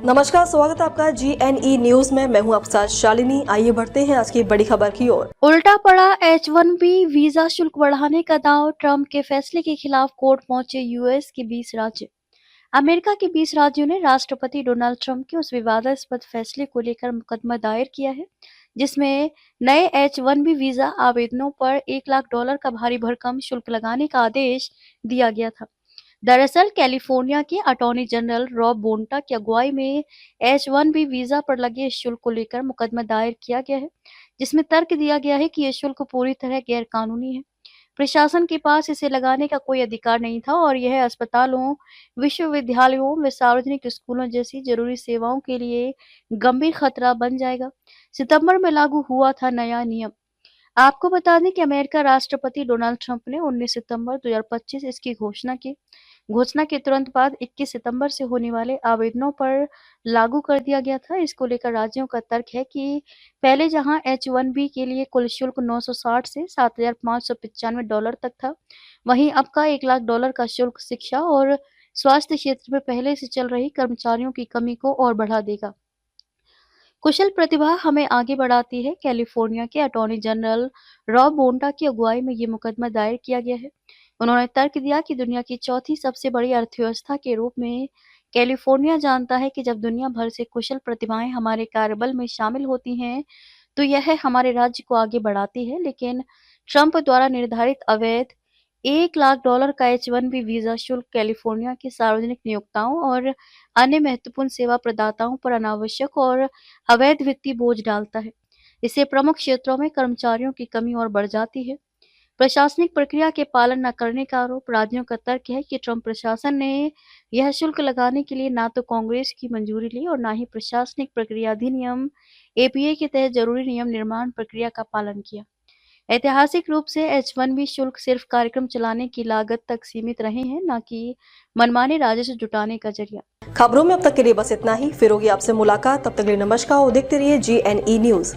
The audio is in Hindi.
नमस्कार, स्वागत है आपका GNE न्यूज में। मैं हूं आपके साथ शालिनी। आइए बढ़ते हैं आज की बड़ी खबर की ओर। उल्टा पड़ा H-1B वीजा शुल्क बढ़ाने का दांव। ट्रंप के फैसले के खिलाफ कोर्ट पहुंचे यूएस के 20 राज्य। अमेरिका के 20 राज्यों ने राष्ट्रपति डोनाल्ड ट्रंप के उस विवादास्पद फैसले को लेकर मुकदमा दायर किया है, जिसमें नए H-1B वीजा आवेदनों पर $1 लाख का भारी भरकम शुल्क लगाने का आदेश दिया गया था। दरअसल कैलिफोर्निया के अटॉर्नी जनरल रॉब बोंटा की अगुवाई में H-1B वीजा पर लगे इस शुल्क को लेकर मुकदमा दायर किया गया है, जिसमें तर्क दिया गया है कि यह शुल्क पूरी तरह गैरकानूनी है। प्रशासन के पास इसे लगाने का कोई अधिकार नहीं था और यह अस्पतालों, विश्वविद्यालयों व सार्वजनिक स्कूलों जैसी जरूरी सेवाओं के लिए गंभीर खतरा बन जाएगा। सितंबर में लागू हुआ था नया नियम। आपको बता दें कि अमेरिका राष्ट्रपति डोनाल्ड ट्रंप ने 19 सितंबर 2025 इसकी घोषणा की। घोषणा के तुरंत बाद 21 सितंबर से होने वाले आवेदनों पर लागू कर दिया गया था। इसको लेकर राज्यों का तर्क है कि पहले जहां H-1B के लिए कुल शुल्क 960 से $7,595 तक था, वहीं अब का $1 लाख का शुल्क शिक्षा और स्वास्थ्य क्षेत्र में पहले से चल रही कर्मचारियों की कमी को और बढ़ा देगा। कुशल प्रतिभा हमें आगे बढ़ाती है। कैलिफोर्निया के अटॉर्नी जनरल रॉब बोंटा की अगुवाई में ये मुकदमा दायर किया गया है। उन्होंने तर्क दिया कि दुनिया की चौथी सबसे बड़ी अर्थव्यवस्था के रूप में कैलिफोर्निया जानता है कि जब दुनिया भर से कुशल प्रतिभाएं हमारे कार्यबल में शामिल होती हैं, तो यह हमारे राज्य को आगे बढ़ाती है। लेकिन ट्रंप द्वारा निर्धारित अवैध $1 लाख का H-1B वीजा शुल्क कैलिफोर्निया के सार्वजनिक नियोक्ताओं और अन्य महत्वपूर्ण सेवा प्रदाताओं पर अनावश्यक और अवैध वित्तीय बोझ डालता है। इससे प्रमुख क्षेत्रों में कर्मचारियों की कमी और बढ़ जाती है। प्रशासनिक प्रक्रिया के पालन न करने का आरोप। राज्यों का तर्क है कि ट्रंप प्रशासन ने यह शुल्क लगाने के लिए ना तो कांग्रेस की मंजूरी ली और ना ही प्रशासनिक प्रक्रिया अधिनियम APA के तहत जरूरी नियम निर्माण प्रक्रिया का पालन किया। ऐतिहासिक रूप से H-1B शुल्क सिर्फ कार्यक्रम चलाने की लागत तक सीमित रहे हैं, न कि मनमाने राजस्व जुटाने का जरिया। खबरों में अब तक के लिए बस इतना ही। फिर होगी आपसे मुलाकात, तब तक के लिए नमस्कार और देखते रहिए GNE न्यूज।